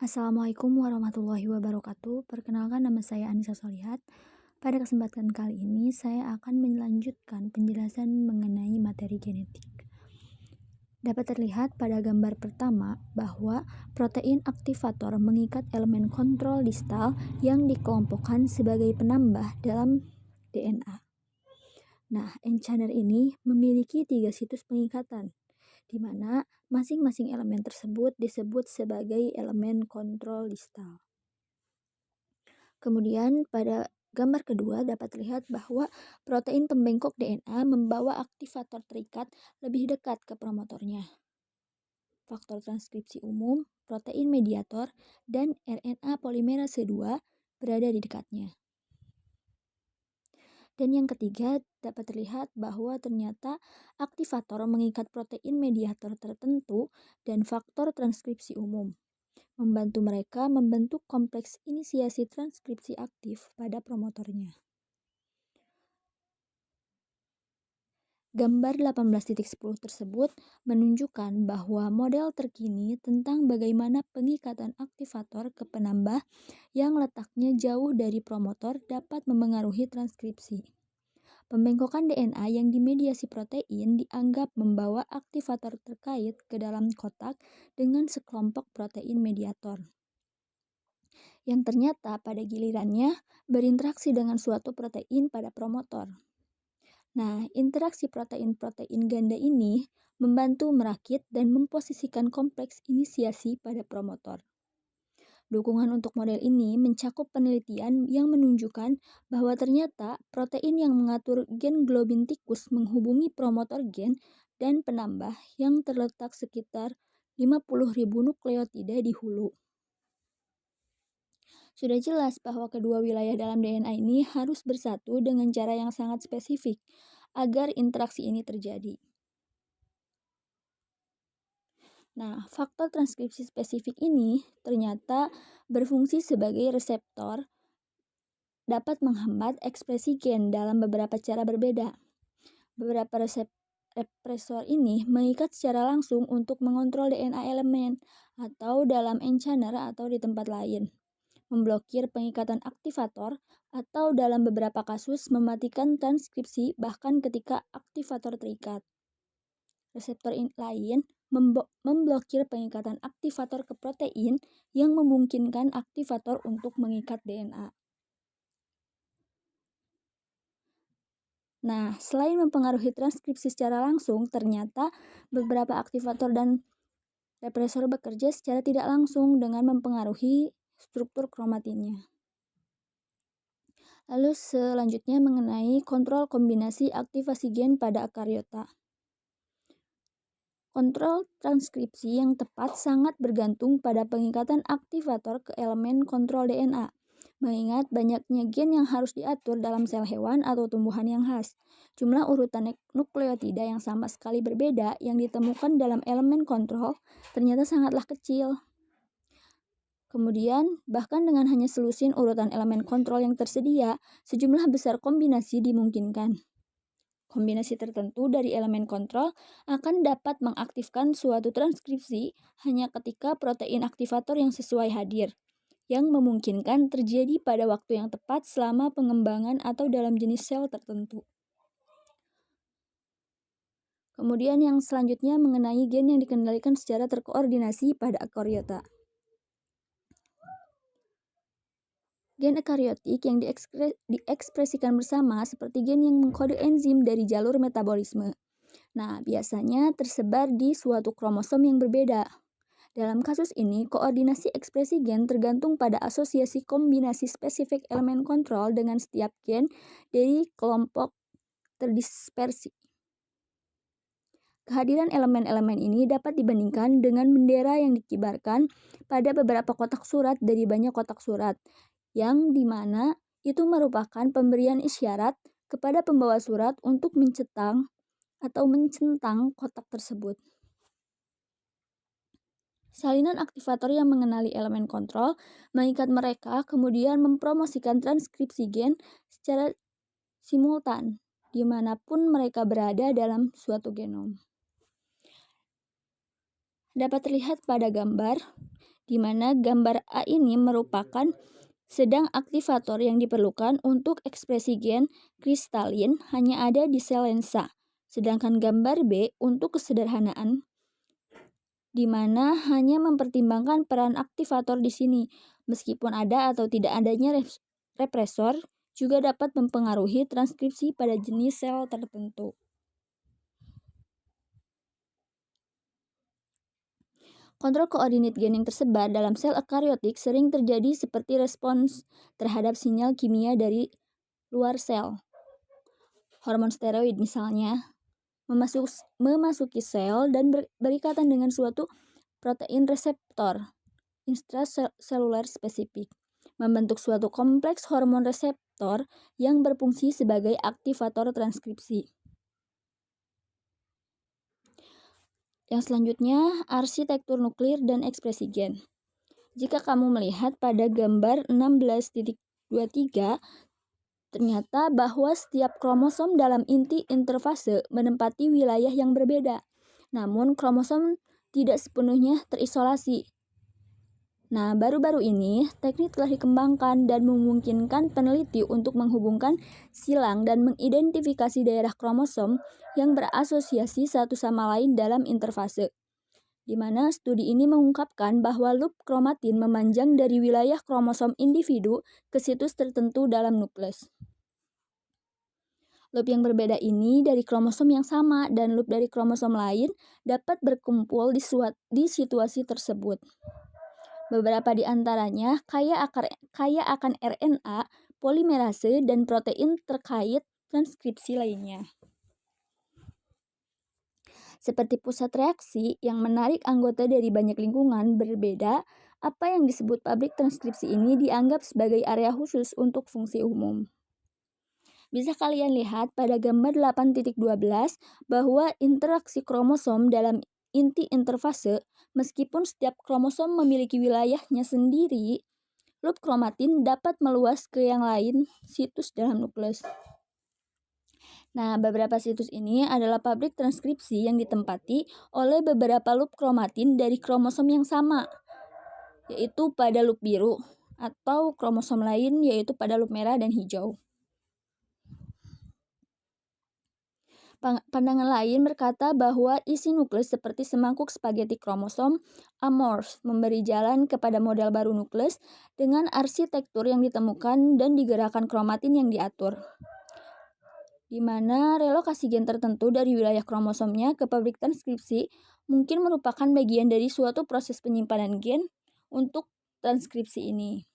Assalamualaikum warahmatullahi wabarakatuh. Perkenalkan, nama saya Anissa Solihat. Pada kesempatan kali ini saya akan melanjutkan penjelasan mengenai materi genetik. Dapat terlihat pada gambar pertama bahwa protein aktivator mengikat elemen kontrol distal yang dikelompokkan sebagai penambah dalam DNA. Nah, N-channel ini memiliki 3 situs pengikatan, di mana masing-masing elemen tersebut disebut sebagai elemen kontrol distal. Kemudian pada gambar kedua dapat terlihat bahwa protein pembengkok DNA membawa aktivator terikat lebih dekat ke promotornya. Faktor transkripsi umum, protein mediator, dan RNA polimerase 2 berada di dekatnya. Dan yang ketiga, dapat terlihat bahwa ternyata aktivator mengikat protein mediator tertentu dan faktor transkripsi umum, membantu mereka membentuk kompleks inisiasi transkripsi aktif pada promotornya. Gambar 18.10 tersebut menunjukkan bahwa model terkini tentang bagaimana pengikatan aktivator ke penambah yang letaknya jauh dari promotor dapat memengaruhi transkripsi. Pembengkokan DNA yang dimediasi protein dianggap membawa aktivator terkait ke dalam kotak dengan sekelompok protein mediator, yang ternyata pada gilirannya berinteraksi dengan suatu protein pada promotor. Nah, interaksi protein-protein ganda ini membantu merakit dan memposisikan kompleks inisiasi pada promotor. Dukungan untuk model ini mencakup penelitian yang menunjukkan bahwa ternyata protein yang mengatur gen globin tikus menghubungi promotor gen dan penambah yang terletak sekitar 50.000 nukleotida di hulu. Sudah jelas bahwa kedua wilayah dalam DNA ini harus bersatu dengan cara yang sangat spesifik agar interaksi ini terjadi. Nah, faktor transkripsi spesifik ini ternyata berfungsi sebagai reseptor, dapat menghambat ekspresi gen dalam beberapa cara berbeda. Beberapa represor ini mengikat secara langsung untuk mengontrol DNA elemen atau dalam N-channel atau di tempat lain, memblokir pengikatan aktivator, atau dalam beberapa kasus mematikan transkripsi bahkan ketika aktivator terikat. Reseptor lain memblokir pengikatan aktivator ke protein yang memungkinkan aktivator untuk mengikat DNA. Nah, selain mempengaruhi transkripsi secara langsung, ternyata beberapa aktivator dan represor bekerja secara tidak langsung dengan mempengaruhi struktur kromatinnya. Lalu selanjutnya mengenai kontrol kombinasi aktivasi gen pada akariota. Kontrol transkripsi yang tepat sangat bergantung pada pengikatan aktivator ke elemen kontrol DNA, mengingat banyaknya gen yang harus diatur dalam sel hewan atau tumbuhan yang khas. Jumlah urutan nukleotida yang sama sekali berbeda yang ditemukan dalam elemen kontrol ternyata sangatlah kecil. Kemudian, bahkan dengan hanya selusin urutan elemen kontrol yang tersedia, sejumlah besar kombinasi dimungkinkan. Kombinasi tertentu dari elemen kontrol akan dapat mengaktifkan suatu transkripsi hanya ketika protein aktivator yang sesuai hadir, yang memungkinkan terjadi pada waktu yang tepat selama pengembangan atau dalam jenis sel tertentu. Kemudian yang selanjutnya mengenai gen yang dikendalikan secara terkoordinasi pada akariota. Gen ekariotik yang diekspresikan bersama seperti gen yang mengkode enzim dari jalur metabolisme. Nah, biasanya tersebar di suatu kromosom yang berbeda. Dalam kasus ini, koordinasi ekspresi gen tergantung pada asosiasi kombinasi spesifik elemen kontrol dengan setiap gen dari kelompok terdispersi. Kehadiran elemen-elemen ini dapat dibandingkan dengan bendera yang dikibarkan pada beberapa kotak surat dari banyak kotak surat, yang dimana itu merupakan pemberian isyarat kepada pembawa surat untuk mencentang kotak tersebut. Salinan aktivator yang mengenali elemen kontrol mengikat mereka, kemudian mempromosikan transkripsi gen secara simultan dimanapun mereka berada dalam suatu genom. Dapat terlihat pada gambar, di mana gambar A ini merupakan sedang aktivator yang diperlukan untuk ekspresi gen kristalin hanya ada di sel lensa. Sedangkan gambar B untuk kesederhanaan, di mana hanya mempertimbangkan peran aktivator di sini. Meskipun ada atau tidak adanya represor, juga dapat mempengaruhi transkripsi pada jenis sel tertentu. Kontrol koordinat gen yang tersebar dalam sel eukariotik sering terjadi seperti respons terhadap sinyal kimia dari luar sel. Hormon steroid misalnya memasuki sel dan berikatan dengan suatu protein reseptor intraseluler spesifik, membentuk suatu kompleks hormon reseptor yang berfungsi sebagai aktivator transkripsi. Yang selanjutnya, arsitektur nuklir dan ekspresi gen. Jika kamu melihat pada gambar 16.23, ternyata bahwa setiap kromosom dalam inti interfase menempati wilayah yang berbeda. Namun, kromosom tidak sepenuhnya terisolasi. Nah, baru-baru ini, teknik telah dikembangkan dan memungkinkan peneliti untuk menghubungkan silang dan mengidentifikasi daerah kromosom yang berasosiasi satu sama lain dalam interfase, di mana studi ini mengungkapkan bahwa loop kromatin memanjang dari wilayah kromosom individu ke situs tertentu dalam nukleus. Loop yang berbeda ini dari kromosom yang sama dan loop dari kromosom lain dapat berkumpul di situasi tersebut. Beberapa di antaranya kaya akan RNA, polimerase, dan protein terkait transkripsi lainnya. Seperti pusat reaksi yang menarik anggota dari banyak lingkungan berbeda, apa yang disebut pabrik transkripsi ini dianggap sebagai area khusus untuk fungsi umum. Bisa kalian lihat pada gambar 8.12 bahwa interaksi kromosom dalam inti interfase, meskipun setiap kromosom memiliki wilayahnya sendiri, loop kromatin dapat meluas ke yang lain situs dalam nukleus. Nah, beberapa situs ini adalah pabrik transkripsi yang ditempati oleh beberapa loop kromatin dari kromosom yang sama, yaitu pada loop biru, atau kromosom lain yaitu pada loop merah dan hijau. Pandangan lain berkata bahwa isi nukleus seperti semangkuk spaghetti kromosom amorf memberi jalan kepada model baru nukleus dengan arsitektur yang ditemukan dan digerakkan kromatin yang diatur, di mana relokasi gen tertentu dari wilayah kromosomnya ke pabrik transkripsi mungkin merupakan bagian dari suatu proses penyimpanan gen untuk transkripsi ini.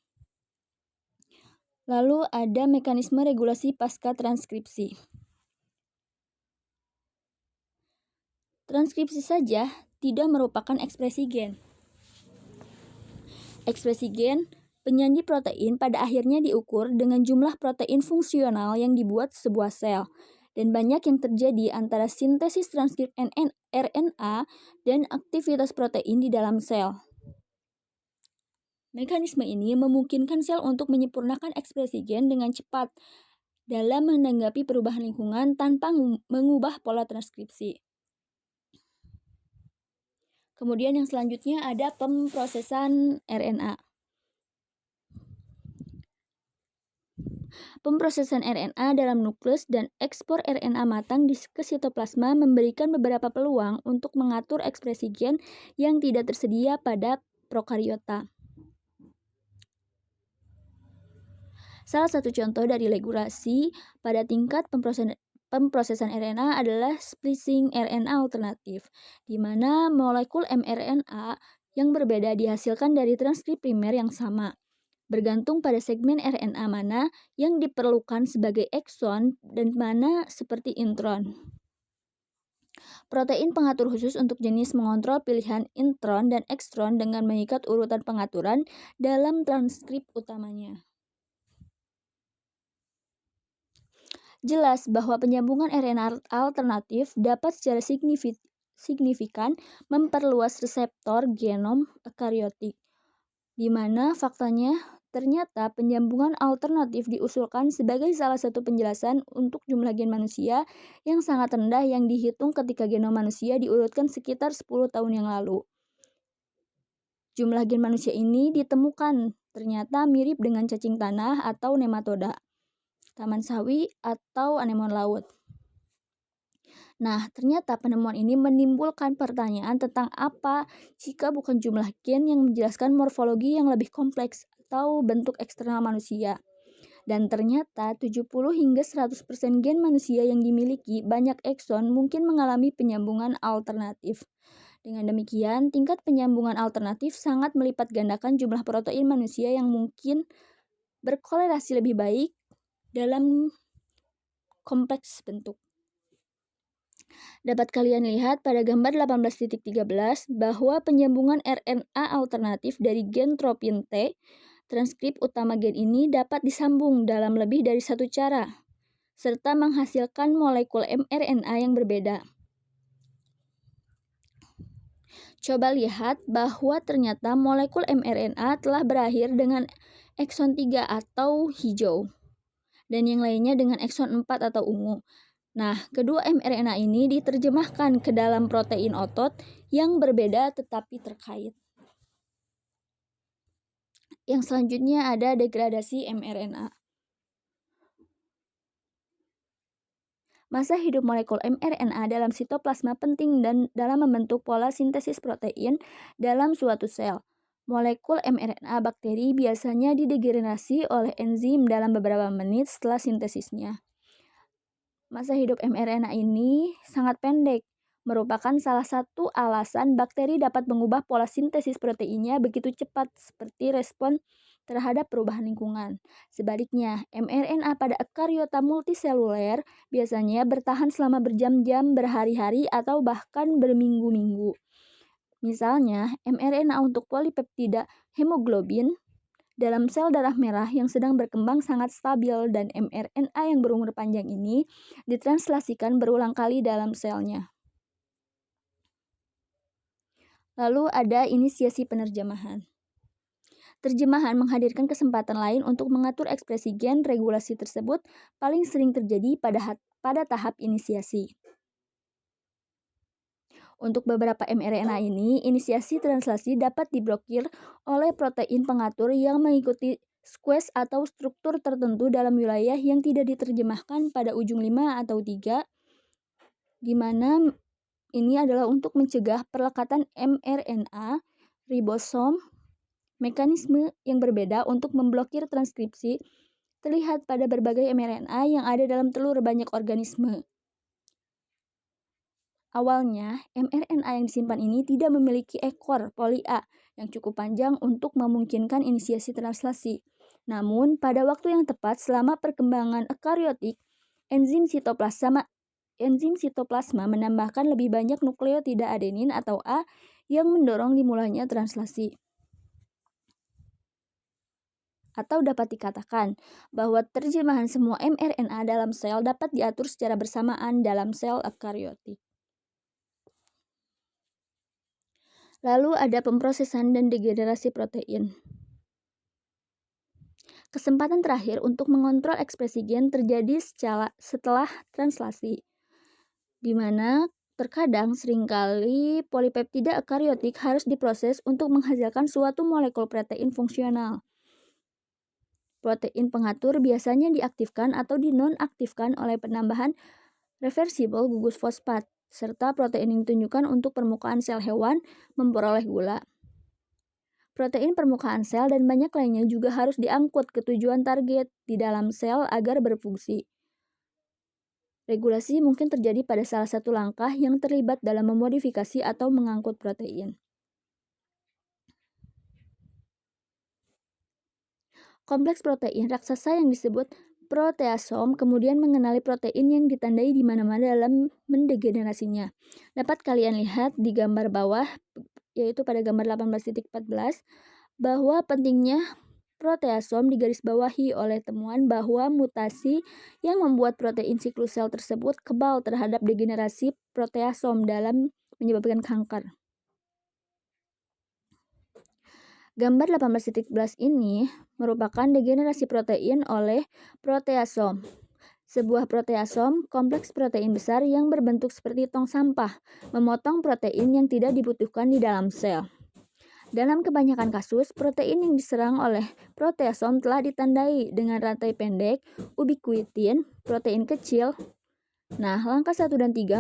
Lalu ada mekanisme regulasi pasca transkripsi. Transkripsi saja tidak merupakan ekspresi gen. Ekspresi gen penyanyi protein pada akhirnya diukur dengan jumlah protein fungsional yang dibuat sebuah sel, dan banyak yang terjadi antara sintesis transkrip RNA dan aktivitas protein di dalam sel. Mekanisme ini memungkinkan sel untuk menyempurnakan ekspresi gen dengan cepat dalam menanggapi perubahan lingkungan tanpa mengubah pola transkripsi. Kemudian yang selanjutnya ada pemrosesan RNA. Pemrosesan RNA dalam nukleus dan ekspor RNA matang ke sitoplasma memberikan beberapa peluang untuk mengatur ekspresi gen yang tidak tersedia pada prokariota. Salah satu contoh dari regulasi pada tingkat pemrosesan RNA adalah splicing RNA alternatif, di mana molekul mRNA yang berbeda dihasilkan dari transkrip primer yang sama, bergantung pada segmen RNA mana yang diperlukan sebagai ekson dan mana seperti intron. Protein pengatur khusus untuk jenis mengontrol pilihan intron dan ekstron dengan mengikat urutan pengaturan dalam transkrip utamanya. Jelas bahwa penyambungan RNA alternatif dapat secara signifikan memperluas reseptor genom eukariotik, di mana faktanya ternyata penyambungan alternatif diusulkan sebagai salah satu penjelasan untuk jumlah gen manusia yang sangat rendah yang dihitung ketika genom manusia diurutkan sekitar 10 tahun yang lalu. Jumlah gen manusia ini ditemukan ternyata mirip dengan cacing tanah atau nematoda, taman sawi, atau anemon laut. Nah, ternyata penemuan ini menimbulkan pertanyaan tentang apa jika bukan jumlah gen yang menjelaskan morfologi yang lebih kompleks atau bentuk eksternal manusia. Dan ternyata 70 hingga 100% gen manusia yang dimiliki banyak ekson mungkin mengalami penyambungan alternatif. Dengan demikian, tingkat penyambungan alternatif sangat melipat gandakan jumlah protein manusia yang mungkin berkorelasi lebih baik dalam kompleks bentuk. Dapat kalian lihat pada gambar 18.13 bahwa penyambungan RNA alternatif dari gen tropin T, transkrip utama gen ini dapat disambung dalam lebih dari satu cara, serta menghasilkan molekul mRNA yang berbeda. Coba lihat bahwa ternyata molekul mRNA telah berakhir dengan ekson 3 atau hijau, dan yang lainnya dengan ekson 4 atau ungu. Nah, kedua mRNA ini diterjemahkan ke dalam protein otot yang berbeda tetapi terkait. Yang selanjutnya ada degradasi mRNA. Masa hidup molekul mRNA dalam sitoplasma penting dan dalam membentuk pola sintesis protein dalam suatu sel. Molekul mRNA bakteri biasanya didegenerasi oleh enzim dalam beberapa menit setelah sintesisnya. Masa hidup mRNA ini sangat pendek, merupakan salah satu alasan bakteri dapat mengubah pola sintesis proteinnya begitu cepat seperti respon terhadap perubahan lingkungan. Sebaliknya, mRNA pada eukariota multiseluler biasanya bertahan selama berjam-jam, berhari-hari, atau bahkan berminggu-minggu. Misalnya, mRNA untuk polipeptida hemoglobin dalam sel darah merah yang sedang berkembang sangat stabil, dan mRNA yang berumur panjang ini ditranslasikan berulang kali dalam selnya. Lalu ada inisiasi penerjemahan. Terjemahan menghadirkan kesempatan lain untuk mengatur ekspresi gen. Regulasi tersebut paling sering terjadi pada tahap inisiasi. Untuk beberapa mRNA ini, inisiasi translasi dapat diblokir oleh protein pengatur yang mengikuti squeeze atau struktur tertentu dalam wilayah yang tidak diterjemahkan pada ujung 5 atau 3, di mana ini adalah untuk mencegah perlekatan mRNA ribosom. Mekanisme yang berbeda untuk memblokir transkripsi terlihat pada berbagai mRNA yang ada dalam telur banyak organisme. Awalnya, mRNA yang disimpan ini tidak memiliki ekor poli A yang cukup panjang untuk memungkinkan inisiasi translasi. Namun, pada waktu yang tepat selama perkembangan eukariotik, enzim sitoplasma menambahkan lebih banyak nukleotida adenin atau A yang mendorong dimulainya translasi. Atau dapat dikatakan bahwa terjemahan semua mRNA dalam sel dapat diatur secara bersamaan dalam sel eukariotik. Lalu ada pemrosesan dan degenerasi protein. Kesempatan terakhir untuk mengontrol ekspresi gen terjadi setelah translasi, di mana terkadang seringkali polipeptida eukariotik harus diproses untuk menghasilkan suatu molekul protein fungsional. Protein pengatur biasanya diaktifkan atau dinonaktifkan oleh penambahan reversibel gugus fosfat, serta protein yang ditunjukkan untuk permukaan sel hewan memperoleh gula. Protein permukaan sel dan banyak lainnya juga harus diangkut ke tujuan target di dalam sel agar berfungsi. Regulasi mungkin terjadi pada salah satu langkah yang terlibat dalam memodifikasi atau mengangkut protein. Kompleks protein raksasa yang disebut proteasom kemudian mengenali protein yang ditandai di mana-mana dalam mendegenerasinya. Dapat kalian lihat di gambar bawah, yaitu pada gambar 18.14, bahwa pentingnya proteasom digarisbawahi oleh temuan bahwa mutasi yang membuat protein siklus sel tersebut kebal terhadap degenerasi proteasom dalam menyebabkan kanker. Gambar 18.11 ini merupakan degenerasi protein oleh proteasom. Sebuah proteasom, kompleks protein besar yang berbentuk seperti tong sampah, memotong protein yang tidak dibutuhkan di dalam sel. Dalam kebanyakan kasus, protein yang diserang oleh proteasom telah ditandai dengan rantai pendek, ubiquitin, protein kecil. Nah, langkah 1 dan 3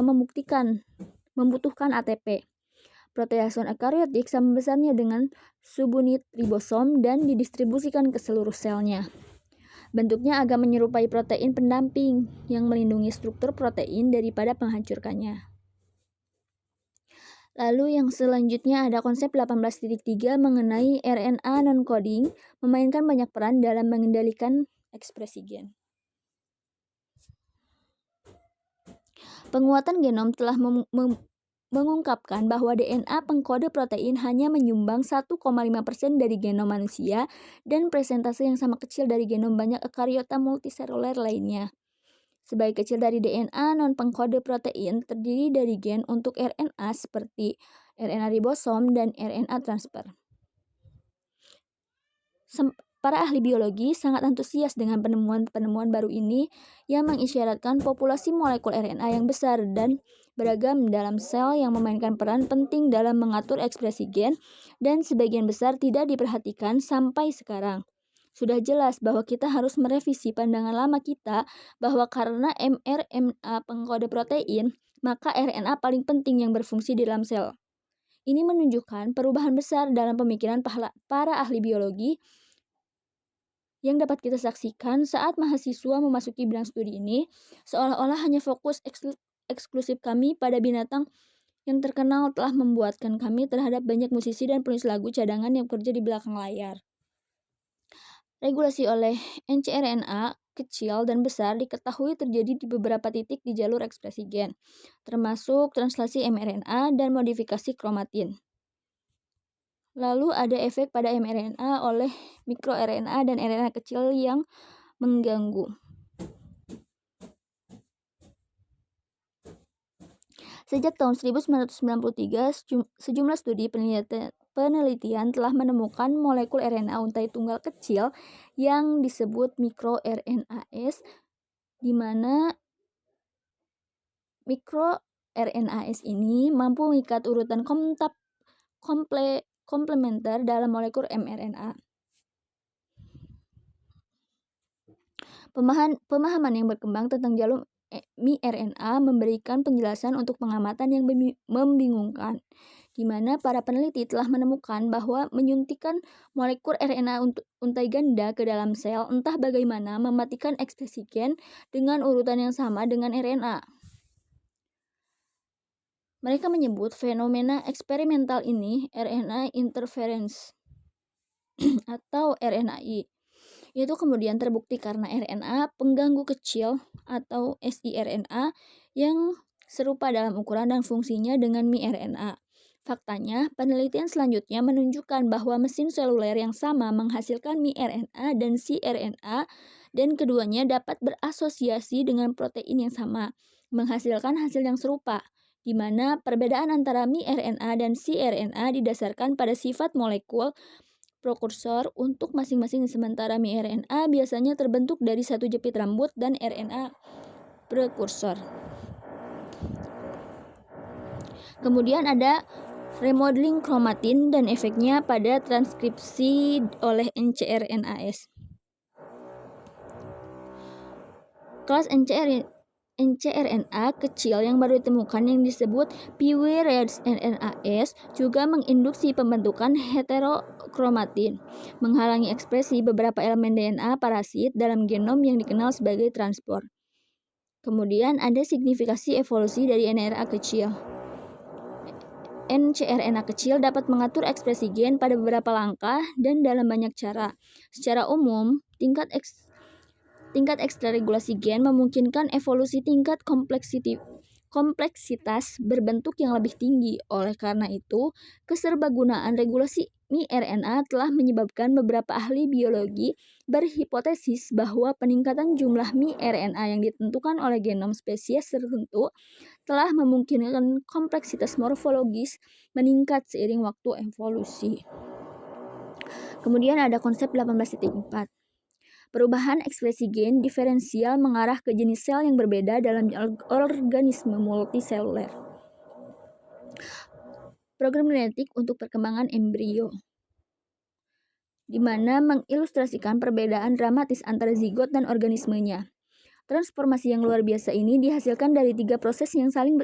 membutuhkan ATP. Proteasom eukariotik sama besarnya dengan subunit ribosom dan didistribusikan ke seluruh selnya. Bentuknya agak menyerupai protein pendamping yang melindungi struktur protein daripada menghancurkannya. Lalu yang selanjutnya ada konsep 18.3 mengenai RNA non-coding memainkan banyak peran dalam mengendalikan ekspresi gen. Penguatan genom telah mengungkapkan bahwa DNA pengkode protein hanya menyumbang 1,5% dari genom manusia dan presentase yang sama kecil dari genom banyak eukariota multiseluler lainnya. Sebagai kecil dari DNA non-pengkode protein terdiri dari gen untuk RNA seperti RNA ribosom dan RNA transfer. Para ahli biologi sangat antusias dengan penemuan-penemuan baru ini yang mengisyaratkan populasi molekul RNA yang besar dan beragam dalam sel yang memainkan peran penting dalam mengatur ekspresi gen dan sebagian besar tidak diperhatikan sampai sekarang. Sudah jelas bahwa kita harus merevisi pandangan lama kita bahwa karena mRNA pengkode protein, maka RNA paling penting yang berfungsi di dalam sel. Ini menunjukkan perubahan besar dalam pemikiran para ahli biologi yang dapat kita saksikan saat mahasiswa memasuki bidang studi ini, seolah-olah hanya fokus eksklusif kami pada binatang yang terkenal telah membuatkan kami terhadap banyak musisi dan penulis lagu cadangan yang bekerja di belakang layar. Regulasi oleh ncRNA kecil dan besar diketahui terjadi di beberapa titik di jalur ekspresi gen, termasuk translasi mRNA dan modifikasi kromatin. Lalu ada efek pada mRNA oleh mikroRNA dan RNA kecil yang mengganggu. Sejak tahun 1993, sejumlah studi penelitian telah menemukan molekul RNA untai tunggal kecil yang disebut mikroRNAs, di mana mikroRNAs ini mampu mengikat urutan komplementer dalam molekul mRNA. Pemahaman yang berkembang tentang jalur miRNA memberikan penjelasan untuk pengamatan yang membingungkan, di mana para peneliti telah menemukan bahwa menyuntikkan molekul RNA untai ganda ke dalam sel entah bagaimana mematikan ekspresi gen dengan urutan yang sama dengan RNA. Mereka menyebut fenomena eksperimental ini RNA interference atau RNAi. Itu kemudian terbukti karena RNA pengganggu kecil atau siRNA yang serupa dalam ukuran dan fungsinya dengan miRNA. Faktanya, penelitian selanjutnya menunjukkan bahwa mesin seluler yang sama menghasilkan miRNA dan cRNA dan keduanya dapat berasosiasi dengan protein yang sama, menghasilkan hasil yang serupa, di mana perbedaan antara miRNA dan cRNA didasarkan pada sifat molekul prekursor untuk masing-masing, sementara miRNA biasanya terbentuk dari satu jepit rambut dan RNA prekursor. Kemudian ada remodeling kromatin dan efeknya pada transkripsi oleh ncRNAs. Kelas ncRNA kecil yang baru ditemukan yang disebut pWRNAs juga menginduksi pembentukan heterokromatin, menghalangi ekspresi beberapa elemen DNA parasit dalam genom yang dikenal sebagai transport. Kemudian ada signifikasi evolusi dari ncRNA kecil. ncRNA kecil dapat mengatur ekspresi gen pada beberapa langkah dan dalam banyak cara. Secara umum, tingkat ekstraregulasi gen memungkinkan evolusi tingkat kompleksitas berbentuk yang lebih tinggi. Oleh karena itu, keserbagunaan regulasi miRNA telah menyebabkan beberapa ahli biologi berhipotesis bahwa peningkatan jumlah miRNA yang ditentukan oleh genom spesies tertentu telah memungkinkan kompleksitas morfologis meningkat seiring waktu evolusi. Kemudian ada konsep 18.4. Perubahan ekspresi gen diferensial mengarah ke jenis sel yang berbeda dalam organisme multiseluler. Program genetik untuk perkembangan embrio, di mana mengilustrasikan perbedaan dramatis antara zigot dan organismenya. Transformasi yang luar biasa ini dihasilkan dari 3 proses yang saling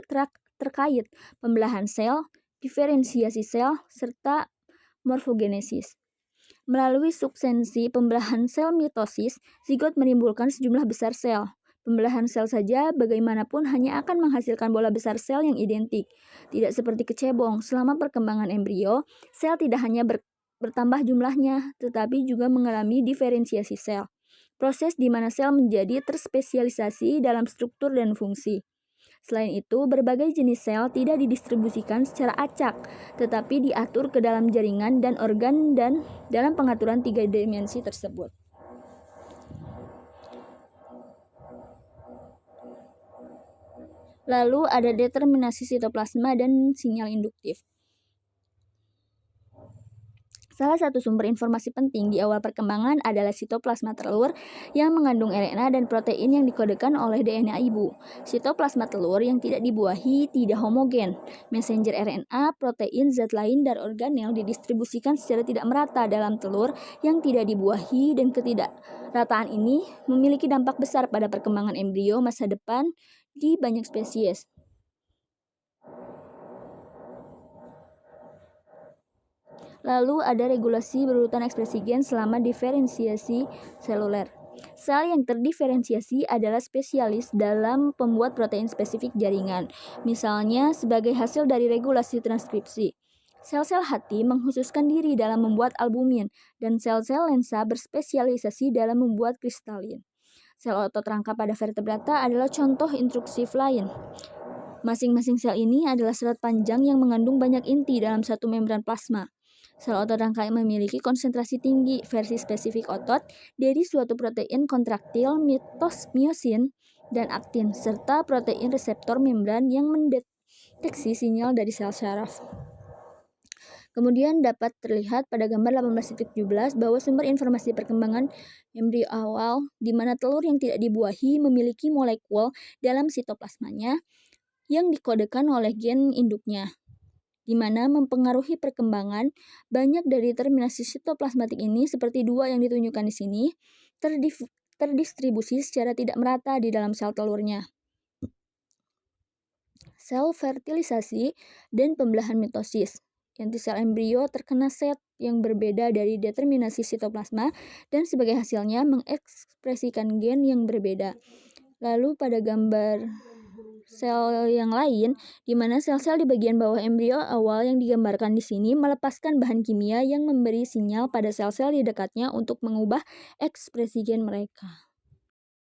terkait, pembelahan sel, diferensiasi sel, serta morfogenesis. Melalui suksensi pembelahan sel mitosis, zigot menimbulkan sejumlah besar sel. Pembelahan sel saja bagaimanapun hanya akan menghasilkan bola besar sel yang identik. Tidak seperti kecebong, selama perkembangan embrio, sel tidak hanya bertambah jumlahnya, tetapi juga mengalami diferensiasi sel. Proses di mana sel menjadi terspesialisasi dalam struktur dan fungsi. Selain itu, berbagai jenis sel tidak didistribusikan secara acak, tetapi diatur ke dalam jaringan dan organ dan dalam pengaturan 3 dimensi tersebut. Lalu ada determinasi sitoplasma dan sinyal induktif. Salah satu sumber informasi penting di awal perkembangan adalah sitoplasma telur yang mengandung RNA dan protein yang dikodekan oleh DNA ibu. Sitoplasma telur yang tidak dibuahi tidak homogen. Messenger RNA, protein, zat lain, dan organel didistribusikan secara tidak merata dalam telur yang tidak dibuahi, dan ketidakrataan ini memiliki dampak besar pada perkembangan embrio masa depan di banyak spesies. Lalu ada regulasi berurutan ekspresi gen selama diferensiasi seluler. Sel yang terdiferensiasi adalah spesialis dalam pembuat protein spesifik jaringan, misalnya sebagai hasil dari regulasi transkripsi. Sel-sel hati mengkhususkan diri dalam membuat albumin, dan sel-sel lensa berspesialisasi dalam membuat kristalin. Sel otot rangka pada vertebrata adalah contoh instruksif lain. Masing-masing sel ini adalah serat panjang yang mengandung banyak inti dalam satu membran plasma. Sel otot rangka memiliki konsentrasi tinggi versi spesifik otot dari suatu protein kontraktil, miosin, dan aktin, serta protein reseptor membran yang mendeteksi sinyal dari sel syaraf. Kemudian dapat terlihat pada gambar 18-17 bahwa sumber informasi perkembangan embrio awal di mana telur yang tidak dibuahi memiliki molekul dalam sitoplasmanya yang dikodekan oleh gen induknya, di mana mempengaruhi perkembangan. Banyak dari terminasi sitoplasmatik ini, seperti 2 yang ditunjukkan di sini, terdistribusi secara tidak merata di dalam sel telurnya. Sel fertilisasi dan pembelahan mitosis. Inti sel embrio terkena set yang berbeda dari determinasi sitoplasma dan sebagai hasilnya mengekspresikan gen yang berbeda. Lalu pada gambar sel yang lain, di mana sel-sel di bagian bawah embrio awal yang digambarkan di sini melepaskan bahan kimia yang memberi sinyal pada sel-sel di dekatnya untuk mengubah ekspresi gen mereka.